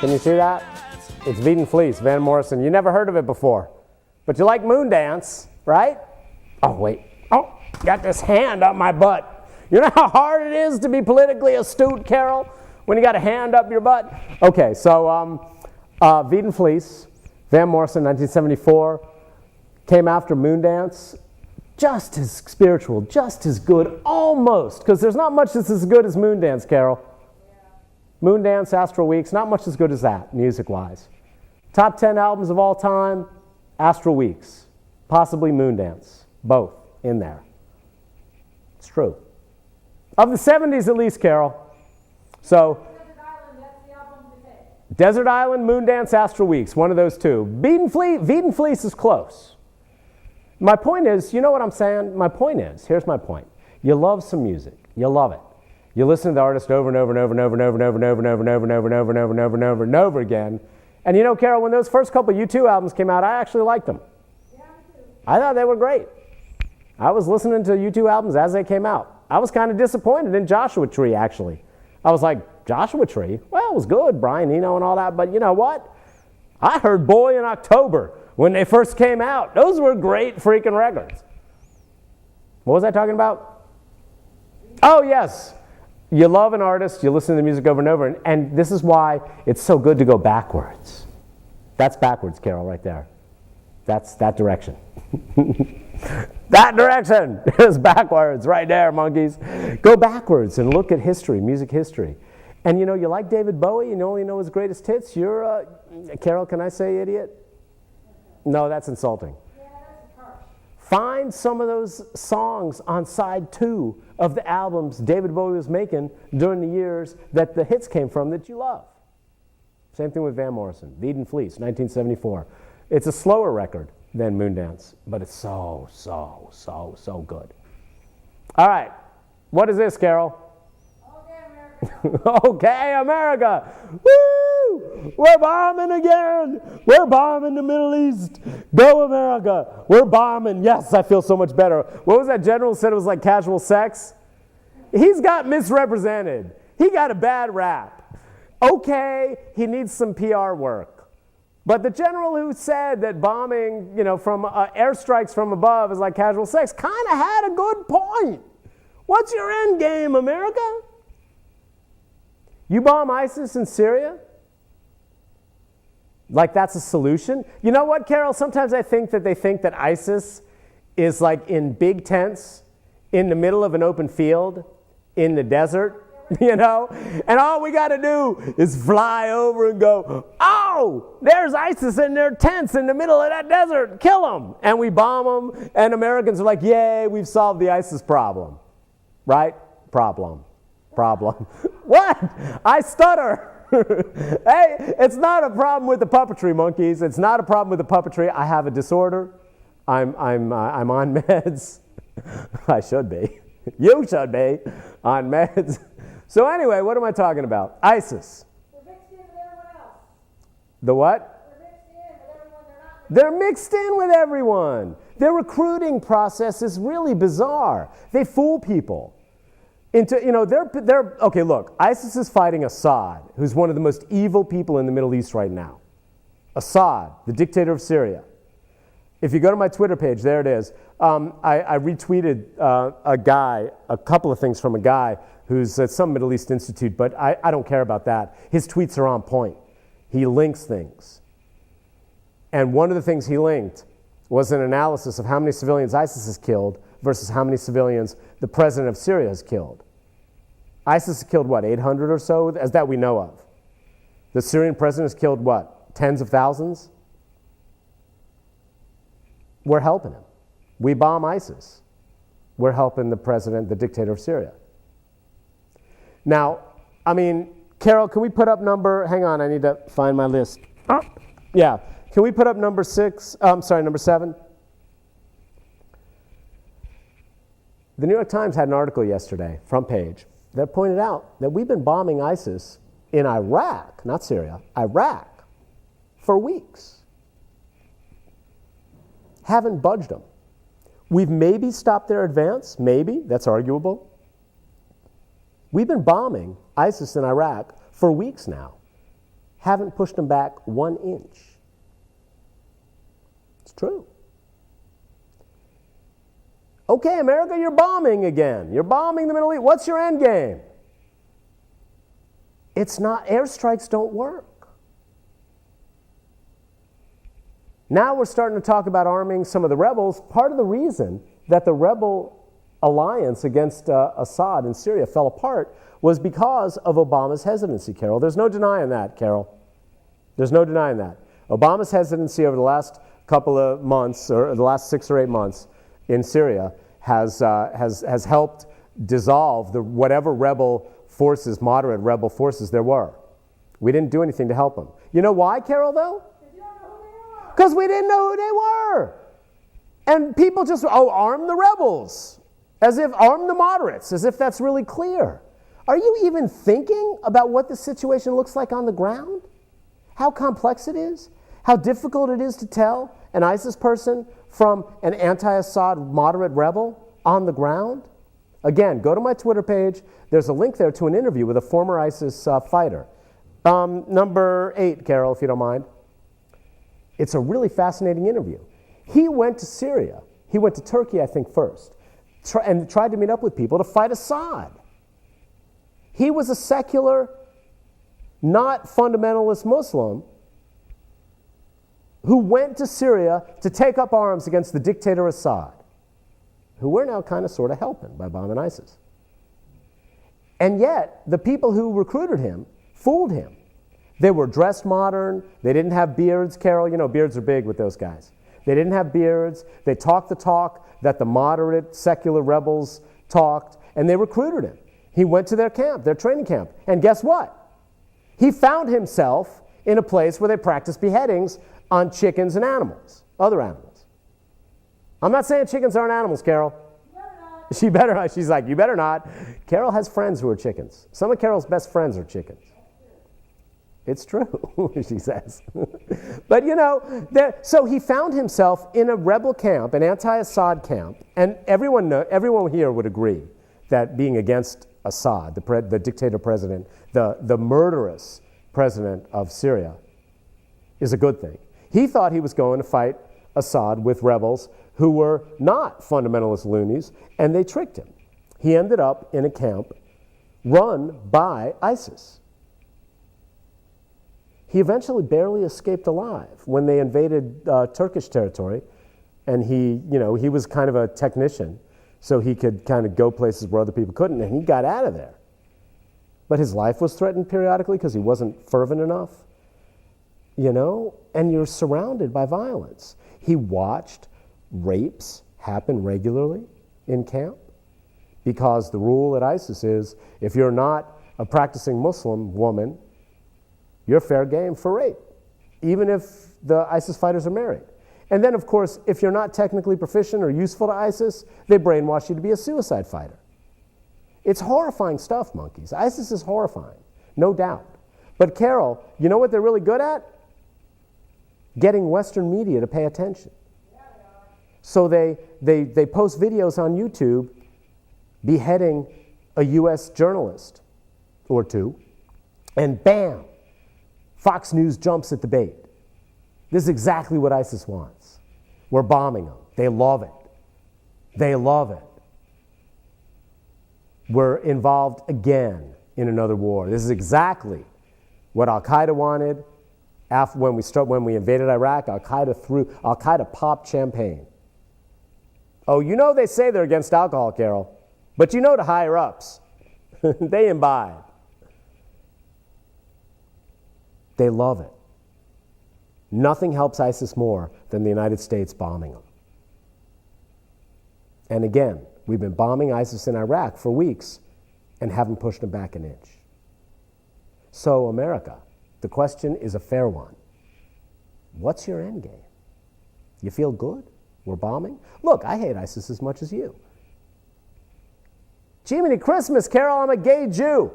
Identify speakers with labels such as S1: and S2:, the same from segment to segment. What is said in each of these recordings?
S1: Can you see that? It's Weed and Fleece, Van Morrison. You never heard of it before. But you like Moondance, right? Oh, wait. Oh, got this hand up my butt. You know how hard it is to be politically astute, Carol, when you got a hand up your butt? Okay, so Weed and Fleece, Van Morrison, 1974, came after Moondance. Just as spiritual, just as good, almost, because there's not much that's as good as Moondance, Carol. Moondance, Astral Weeks, not much as good as that, music-wise. Top 10 albums of all time, Astral Weeks, possibly Moondance, both in there. It's true. Of the 70s at least, Carol. So,
S2: Desert Island, that's the album to pick.
S1: Desert Island, Moondance, Astral Weeks, one of those two. Weed and Fleece is close. My point is, you know what I'm saying? My point is, here's my point. You love some music. You love it. You listen to the artist over and over and over and over and over and over and over and over and over and over and over and over and over and over and over again. And you know, Carol, when those first couple U2 albums came out, I actually liked them.
S2: Yeah, me too.
S1: I thought they were great. I was listening to U2 albums as they came out. I was kind of disappointed in Joshua Tree, actually. I was like, Joshua Tree? Well, it was good, Brian Eno and all that, but you know what? I heard Boy in October when they first came out. Those were great freaking records. What was I talking about? Oh, yes. You love an artist, you listen to the music over and over, and this is why it's so good to go backwards. That's backwards, Carol, right there. That's that direction. That direction is backwards, right there, monkeys. Go backwards and look at history, music history. And you know, you like David Bowie and you only know his greatest hits, you're, Carol, can I say idiot? No, that's insulting.
S2: Yeah, that's harsh.
S1: Find some of those songs on side 2 of the albums David Bowie was making during the years that the hits came from that you love. Same thing with Van Morrison, Weed and Fleece, 1974. It's a slower record than Moondance, but it's so good. All right, what is this, Carol?
S2: Okay, America.
S1: Okay, America. Woo! We're bombing again. We're bombing the Middle East. Go, America. We're bombing. Yes, I feel so much better. What was that general said it was like casual sex? He's got misrepresented. He got a bad rap. Okay, he needs some PR work. But the general who said that bombing, you know, from airstrikes from above is like casual sex kind of had a good point. What's your end game, America? You bomb ISIS in Syria? Like that's a solution? You know what, Carol? Sometimes I think that they think that ISIS is like in big tents in the middle of an open field in the desert, you know? And all we got to do is fly over and go, oh, there's ISIS in their tents in the middle of that desert. Kill them. And we bomb them. And Americans are like, yay, we've solved the ISIS problem. Right? Problem. What? I stutter. Hey, it's not a problem with the puppetry, monkeys. It's not a problem with the puppetry. I have a disorder. I'm on meds. I should be. You should be on meds. So anyway, what am I talking about? ISIS.
S2: They're mixed in with everyone else.
S1: The what?
S2: They're mixed in with everyone.
S1: They're mixed in with everyone. Their recruiting process is really bizarre. They fool people. Into, you know, they're okay, look, ISIS is fighting Assad, who's one of the most evil people in the Middle East right now. Assad, the dictator of Syria. If you go to my Twitter page, there it is. I retweeted a couple of things from a guy who's at some Middle East institute, but I don't care about that. His tweets are on point. He links things. And one of the things he linked was an analysis of how many civilians ISIS has killed versus how many civilians the president of Syria has killed. ISIS has killed, what, 800 or so, as that we know of. The Syrian president has killed, what, tens of thousands? We're helping him. We bomb ISIS. We're helping the president, the dictator of Syria. Now, I mean, Carol, can we put up number, hang on, I need to find my list. Yeah, can we put up number 7? The New York Times had an article yesterday, front page, that pointed out that we've been bombing ISIS in Iraq, not Syria, Iraq, for weeks. Haven't budged them. We've maybe stopped their advance, maybe, that's arguable. We've been bombing ISIS in Iraq for weeks now. haven't pushed them back 1 inch. It's true. Okay, America, you're bombing again. You're bombing the Middle East. What's your end game? It's not, airstrikes don't work. Now we're starting to talk about arming some of the rebels. Part of the reason that the rebel alliance against Assad in Syria fell apart was because of Obama's hesitancy, Carol. There's no denying that, Carol. There's no denying that. Obama's hesitancy over the last couple of months, or the last 6 or 8 months in Syria, has helped dissolve whatever rebel forces, moderate rebel forces there were. We didn't do anything to help them. You know why, Carol, though? Because we didn't know who they were. And people just, arm the rebels. As if, arm the moderates, as if that's really clear. Are you even thinking about what the situation looks like on the ground? How complex it is? How difficult it is to tell an ISIS person from an anti-Assad moderate rebel on the ground? Again, go to my Twitter page. There's a link there to an interview with a former ISIS fighter. Number 8, Carol, if you don't mind. It's a really fascinating interview. He went to Syria. He went to Turkey, I think, first, and tried to meet up with people to fight Assad. He was a secular, not fundamentalist Muslim who went to Syria to take up arms against the dictator Assad, who we're now kind of sort of helping by bombing ISIS. And yet, the people who recruited him fooled him. They were dressed modern. They didn't have beards, Carol. You know, beards are big with those guys. They didn't have beards. They talked the talk that the moderate secular rebels talked, and they recruited him. He went to their camp, their training camp, and guess what? He found himself in a place where they practiced beheadings on chickens and animals, other animals. I'm not saying chickens aren't animals, Carol. She better not. She's like, you better not. Carol has friends who are chickens. Some of Carol's best friends are chickens. It's true, she says. But you know, so he found himself in a rebel camp, an anti-Assad camp, and everyone here would agree that being against Assad, the dictator president, the murderous president of Syria, is a good thing. He thought he was going to fight Assad with rebels who were not fundamentalist loonies, and they tricked him. He ended up in a camp run by ISIS. He eventually barely escaped alive when they invaded Turkish territory, and he was kind of a technician, so he could kind of go places where other people couldn't, and he got out of there. But his life was threatened periodically because he wasn't fervent enough, and you're surrounded by violence. He watched rapes happen regularly in camp because the rule at ISIS is if you're not a practicing Muslim woman, you're fair game for rape, even if the ISIS fighters are married. And then, of course, if you're not technically proficient or useful to ISIS, they brainwash you to be a suicide fighter. It's horrifying stuff, monkeys. ISIS is horrifying, no doubt. But Carol, you know what they're really good at? Getting Western media to pay attention. So they post videos on YouTube beheading a U.S. journalist or two, and bam, Fox News jumps at the bait. This is exactly what ISIS wants. We're bombing them. They love it. They love it. We're involved again in another war. This is exactly what Al-Qaeda wanted. When we invaded Iraq, Al-Qaeda popped champagne. Oh, they say they're against alcohol, Carol, but the higher-ups, they imbibe. They love it. Nothing helps ISIS more than the United States bombing them. And again, we've been bombing ISIS in Iraq for weeks and haven't pushed them back an inch. So, America, the question is a fair one. What's your end game? You feel good? We're bombing? Look, I hate ISIS as much as you. Jiminy Christmas, Carol, I'm a gay Jew.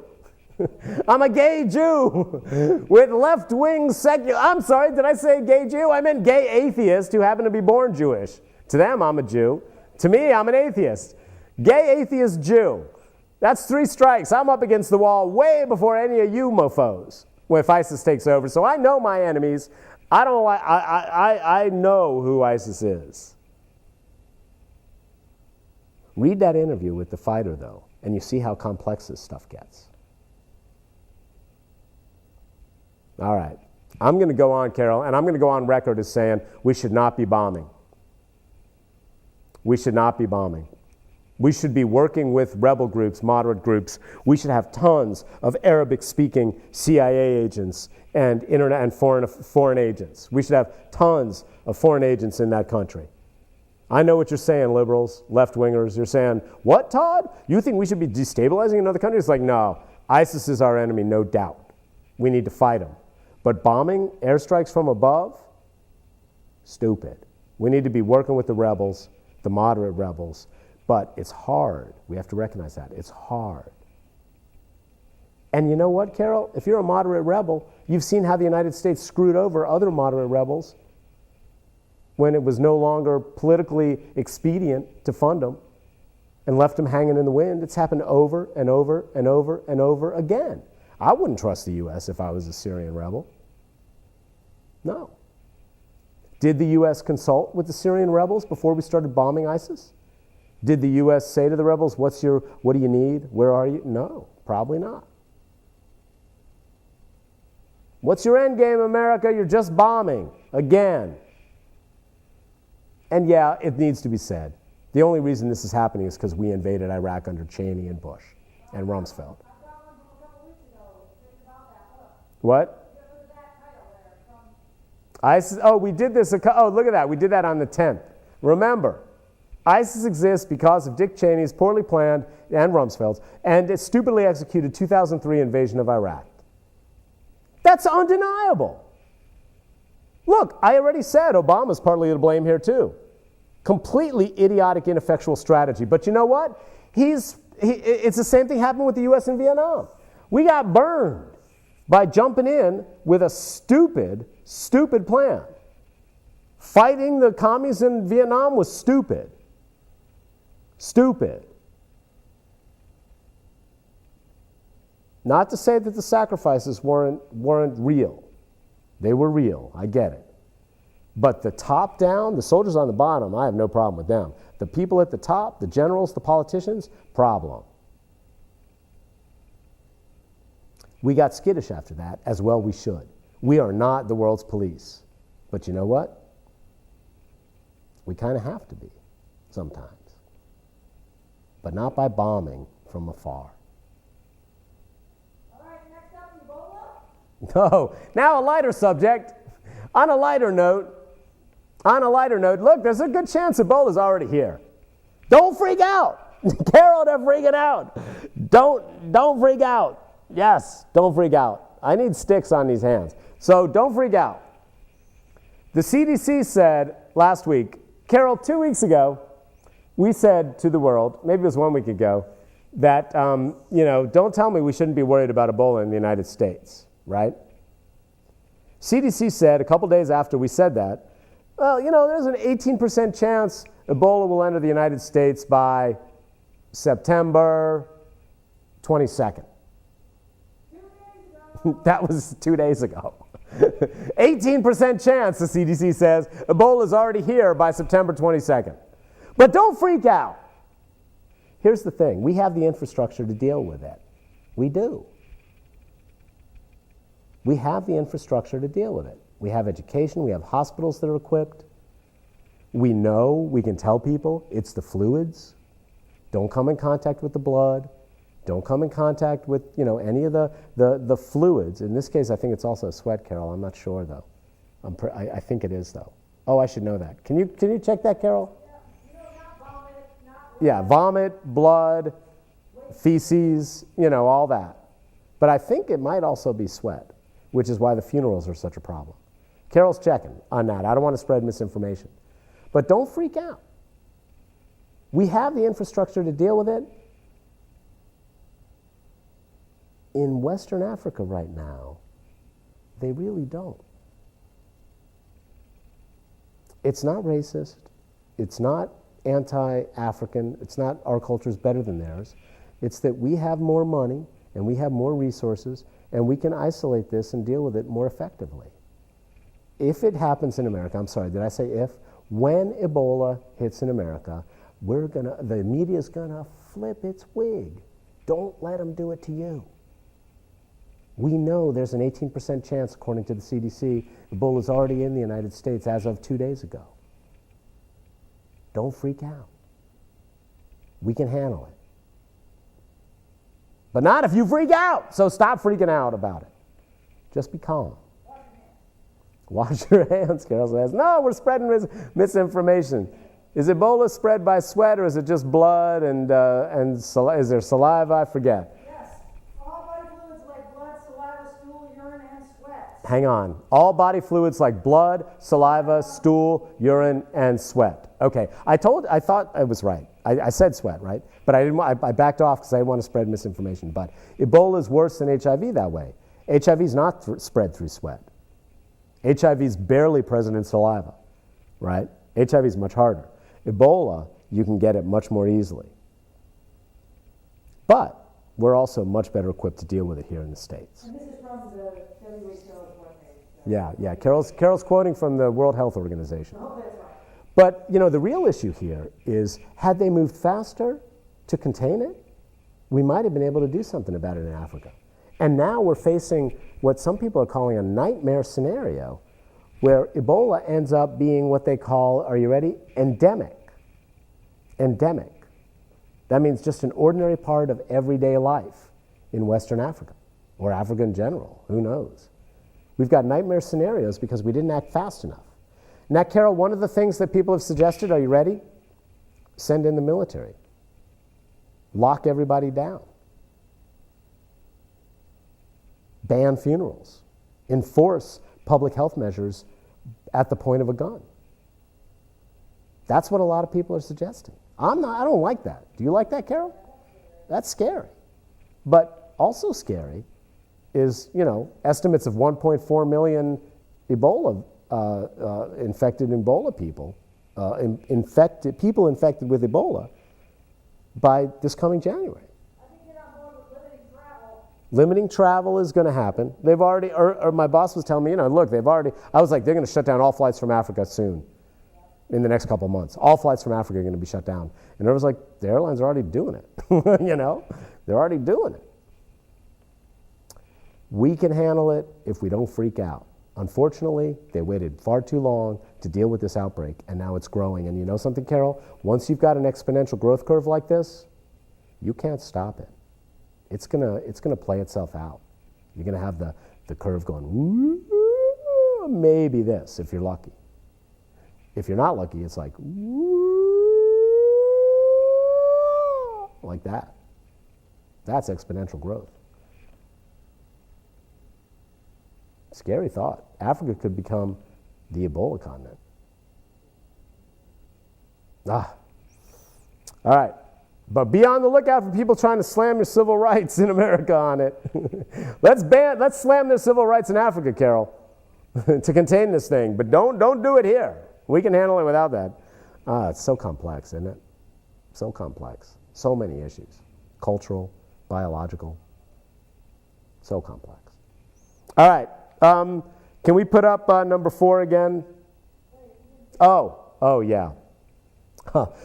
S1: I'm a gay Jew with left-wing secular... I'm sorry, did I say gay Jew? I meant gay atheist who happened to be born Jewish. To them, I'm a Jew. To me, I'm an atheist. Gay atheist Jew. That's 3 strikes. I'm up against the wall way before any of you mofos. if ISIS takes over. So I know my enemies. I know who ISIS is. Read that interview with the fighter, though, and you see how complex this stuff gets. All right. I'm going to go on, Carol, and I'm going to go on record as saying we should not be bombing. We should not be bombing. We should be working with rebel groups, moderate groups. We should have tons of Arabic-speaking CIA agents and internet and foreign agents. We should have tons of foreign agents in that country. I know what you're saying, liberals, left-wingers. You're saying, what, Todd? You think we should be destabilizing another country? It's like, no, ISIS is our enemy, no doubt. We need to fight them. But bombing, airstrikes from above, stupid. We need to be working with the rebels, the moderate rebels. But it's hard. We have to recognize that. It's hard. And you know what, Carol? If you're a moderate rebel, you've seen how the United States screwed over other moderate rebels when it was no longer politically expedient to fund them and left them hanging in the wind. It's happened over and over and over and over again. I wouldn't trust the U.S. if I was a Syrian rebel. No. Did the U.S. consult with the Syrian rebels before we started bombing ISIS? Did the U.S. say to the rebels, what do you need? Where are you? No, probably not. What's your end game, America? You're just bombing again. And yeah, it needs to be said. The only reason this is happening is because we invaded Iraq under Cheney and Bush and Rumsfeld. What? ISIS, we did this. Look at that. We did that on the 10th. Remember, ISIS exists because of Dick Cheney's poorly planned and Rumsfeld's and its stupidly executed 2003 invasion of Iraq. That's undeniable. Look, I already said Obama's partly to blame here too. Completely idiotic, ineffectual strategy. But you know what? It's the same thing happened with the U.S. in Vietnam. We got burned by jumping in with a stupid plan. Fighting the commies in Vietnam was stupid. Stupid. Not to say that the sacrifices weren't real. They were real, I get it. But the top down, the soldiers on the bottom, I have no problem with them. The people at the top, the generals, the politicians, problem. We got skittish after that, as well we should. We are not the world's police. But you know what? We kind of have to be sometimes. But not by bombing from afar.
S2: All right, next up, Ebola.
S1: No, now a lighter subject. On a lighter note, look, there's a good chance Ebola's already here. Don't freak out. Carol, they're freaking out. Don't freak out. Yes, don't freak out. I need sticks on these hands. So don't freak out. The CDC said last week, Carol, 2 weeks ago, we said to the world, maybe it was 1 week ago, that, don't tell me we shouldn't be worried about Ebola in the United States, right? CDC said a couple days after we said that, well, there's an 18% chance Ebola will enter the United States by September 22nd. That was 2 days ago. 18% chance, the CDC says, Ebola is already here by September 22nd. But don't freak out. Here's the thing. We have the infrastructure to deal with it. We do. We have the infrastructure to deal with it. We have education. We have hospitals that are equipped. We know, we can tell people it's the fluids. Don't come in contact with the blood. Don't come in contact with, any of the fluids. In this case, I think it's also sweat, Carol. I'm not sure, though. I think it is, though. Oh, I should know that. Can you check that, Carol?
S2: Not vomit, not
S1: Yeah, vomit, blood, feces, all that. But I think it might also be sweat, which is why the funerals are such a problem. Carol's checking on that. I don't want to spread misinformation. But don't freak out. We have the infrastructure to deal with it. In Western Africa right now, they really don't. It's not racist. It's not anti-African. It's not our culture is better than theirs. It's that we have more money and we have more resources and we can isolate this and deal with it more effectively. If it happens in America, I'm sorry, did I say if? When Ebola hits in America, the media's gonna flip its wig. Don't let them do it to you. We know there's an 18% chance, according to the CDC, Ebola's already in the United States as of 2 days ago. Don't freak out. We can handle it. But not if you freak out. So stop freaking out about it. Just be calm. Wash your hands, Carol says. No, we're spreading misinformation. Is Ebola spread by sweat, or is it just blood and is there saliva? I forget.
S2: Yes. All body fluids like blood, saliva, stool, urine, and sweat.
S1: Hang on. All body fluids like blood, saliva, stool, urine, and sweat. Okay. I thought I was right. I said sweat, right? But I backed off because I didn't want to spread misinformation. But Ebola is worse than HIV that way. HIV is not spread through sweat. HIV is barely present in saliva, right? HIV is much harder. Ebola, you can get it much more easily. But we're also much better equipped to deal with it here in the States.
S2: And this is from the WHO's webpage.
S1: Yeah. Carol's quoting from the World Health Organization.
S2: I hope that's right.
S1: But, the real issue here is, had they moved faster to contain it, we might have been able to do something about it in Africa. And now we're facing what some people are calling a nightmare scenario, where Ebola ends up being what they call, are you ready? Endemic. Endemic. That means just an ordinary part of everyday life in Western Africa, or Africa in general. Who knows? We've got nightmare scenarios because we didn't act fast enough. Now, Carol, one of the things that people have suggested, are you ready? Send in the military. Lock everybody down. Ban funerals. Enforce public health measures at the point of a gun. That's what a lot of people are suggesting. I don't like that. Do you like that, Carol? That's scary. But also scary is, estimates of 1.4 million Ebola infected Ebola people, people infected with Ebola by this coming January.
S2: I think you're on board with limiting travel.
S1: Limiting travel is going to happen. They've already, or my boss was telling me, look, I was like, they're going to shut down all flights from Africa soon, in the next couple of months. All flights from Africa are going to be shut down. And I was like, the airlines are already doing it. They're already doing it. We can handle it if we don't freak out. Unfortunately, they waited far too long to deal with this outbreak, and now it's growing. And you know something, Carol? Once you've got an exponential growth curve like this, you can't stop it. It's gonna play itself out. You're gonna have the curve going, woo, maybe this, if you're lucky. If you're not lucky, it's like, woo, like that. That's exponential growth. Scary thought. Africa could become the Ebola continent. All right. But be on the lookout for people trying to slam your civil rights in America on it. Let's slam their civil rights in Africa, Carol, to contain this thing. But don't do it here. We can handle it without that. It's so complex, isn't it? So complex. So many issues. Cultural, biological. So complex. All right. Can we put up number 4 again? Oh yeah.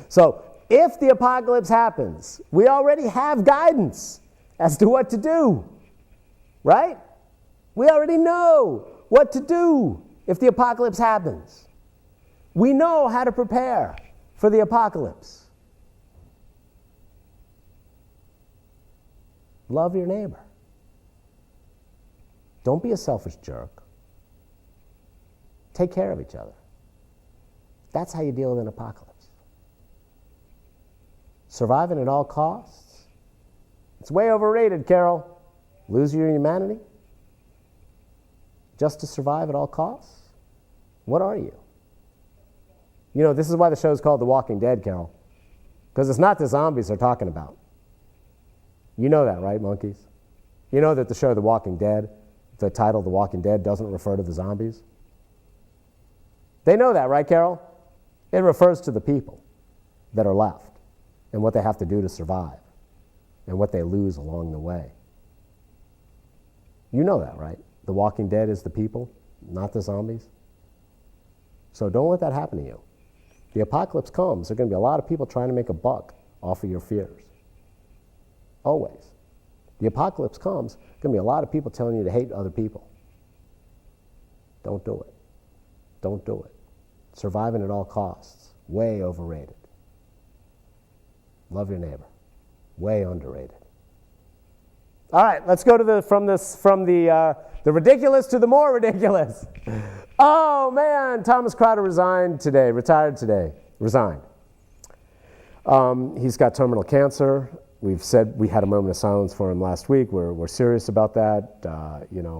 S1: So if the apocalypse happens, we already have guidance as to what to do, right? We already know what to do if the apocalypse happens. We know how to prepare for the apocalypse. Love your neighbor. Don't be a selfish jerk. Take care of each other. That's how you deal with an apocalypse. Surviving at all costs? It's way overrated, Carol. Lose your humanity? Just to survive at all costs? What are you? This is why the show is called The Walking Dead, Carol. Because it's not the zombies they're talking about. You know that, right, monkeys? You know that the show The Walking Dead, the title The Walking Dead, doesn't refer to the zombies? They know that, right, Carol? It refers to the people that are left and what they have to do to survive and what they lose along the way. You know that, right? The Walking Dead is the people, not the zombies. So don't let that happen to you. The apocalypse comes, there are going to be a lot of people trying to make a buck off of your fears. Always. The apocalypse comes, there are going to be a lot of people telling you to hate other people. Don't do it. Don't do it. Surviving at all costs, way overrated. Love your neighbor, way underrated. All right, let's go to the ridiculous to the more ridiculous. Oh man, Thomas Crowder retired today. He's got terminal cancer. We've said we had a moment of silence for him last week. We're serious about that.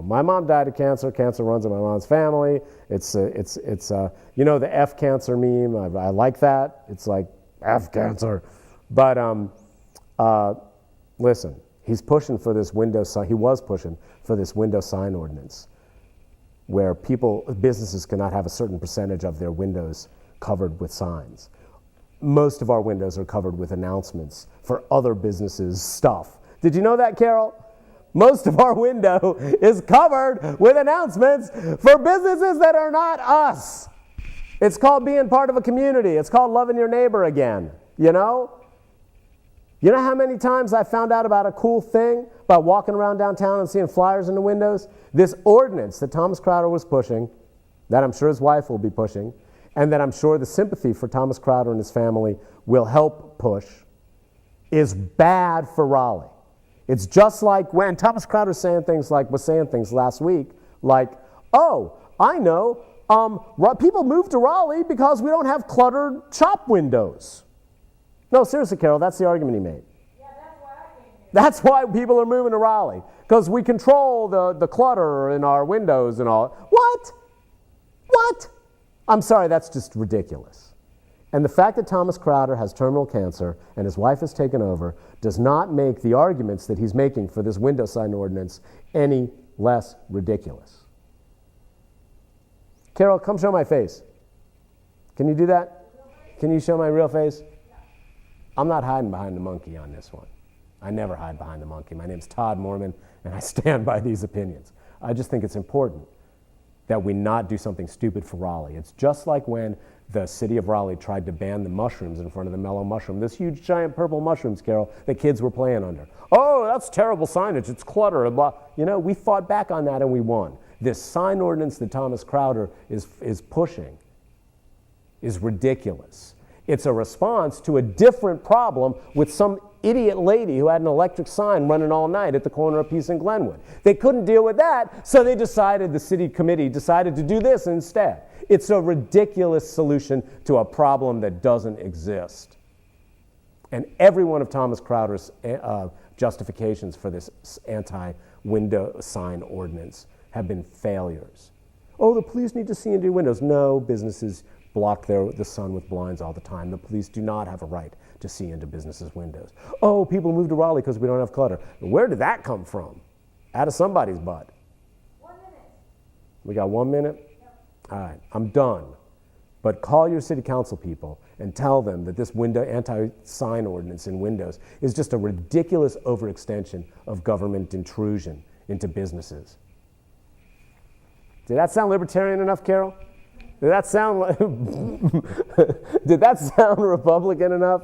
S1: My mom died of cancer. Cancer runs in my mom's family. It's the F cancer meme. I like that. It's like F cancer. But listen, he's pushing for this window sign. He was pushing for this window sign ordinance, where businesses cannot have a certain percentage of their windows covered with signs. Most of our windows are covered with announcements for other businesses' stuff. Did you know that, Carol? Most of our window is covered with announcements for businesses that are not us. It's called being part of a community. It's called loving your neighbor again, you know? You know how many times I found out about a cool thing about walking around downtown and seeing flyers in the windows? This ordinance that Thomas Crowder was pushing, that I'm sure his wife will be pushing, and that I'm sure the sympathy for Thomas Crowder and his family will help push, is bad for Raleigh. It's just like when Thomas Crowder was saying things last week, like, oh, I know, people move to Raleigh because we don't have cluttered shop windows. No, seriously, Carol, that's the argument he made.
S2: Yeah, that's why I came here.
S1: That's why people are moving to Raleigh, because we control the clutter in our windows and all. What? I'm sorry, that's just ridiculous. And the fact that Thomas Crowder has terminal cancer and his wife has taken over does not make the arguments that he's making for this window sign ordinance any less ridiculous. Carol, come show my face. Can you do that? Can you show my real face? I'm not hiding behind the monkey on this one. I never hide behind the monkey. My name's Todd Mormon, and I stand by these opinions. I just think it's important that we not do something stupid for Raleigh. It's just like when the city of Raleigh tried to ban the mushrooms in front of the mellow mushroom, this huge giant purple mushrooms, Carol, that kids were playing under. Oh, that's terrible signage, it's clutter, and blah. You know, we fought back on that and we won. This sign ordinance that Thomas Crowder is pushing is ridiculous. It's a response to a different problem with some idiot lady who had an electric sign running all night at the corner of Peace and Glenwood. They couldn't deal with that, so the city committee decided to do this instead. It's a ridiculous solution to a problem that doesn't exist. And every one of Thomas Crowder's justifications for this anti-window sign ordinance have been failures. Oh, the police need to see into your windows. No, businesses block the sun with blinds all the time. The police do not have a right to see into businesses' windows. Oh, people move to Raleigh because we don't have clutter. Where did that come from? Out of somebody's butt.
S2: 1 minute.
S1: We got 1 minute?
S2: Yep.
S1: All right, I'm done. But call your city council people and tell them that this anti-sign ordinance in windows is just a ridiculous overextension of government intrusion into businesses. Did that sound libertarian enough, Carol? Did that sound Republican enough?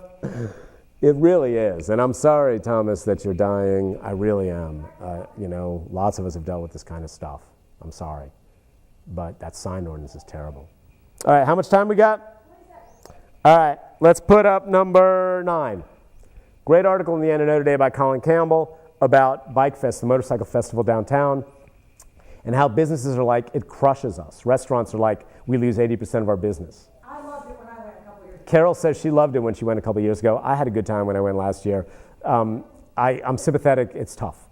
S1: It really is. And I'm sorry, Thomas, that you're dying. I really am. Lots of us have dealt with this kind of stuff. I'm sorry. But that sign ordinance is terrible. All right, how much time we got? All right, let's put up number 9. Great article in the Antidote today by Colin Campbell about Bike Fest, the motorcycle festival downtown, and how businesses are like, it crushes us. Restaurants are like, we lose 80% of our business.
S2: I loved it when I went a couple years ago.
S1: Carol says she loved it when she went a couple years ago. I had a good time when I went last year. I'm sympathetic. It's tough.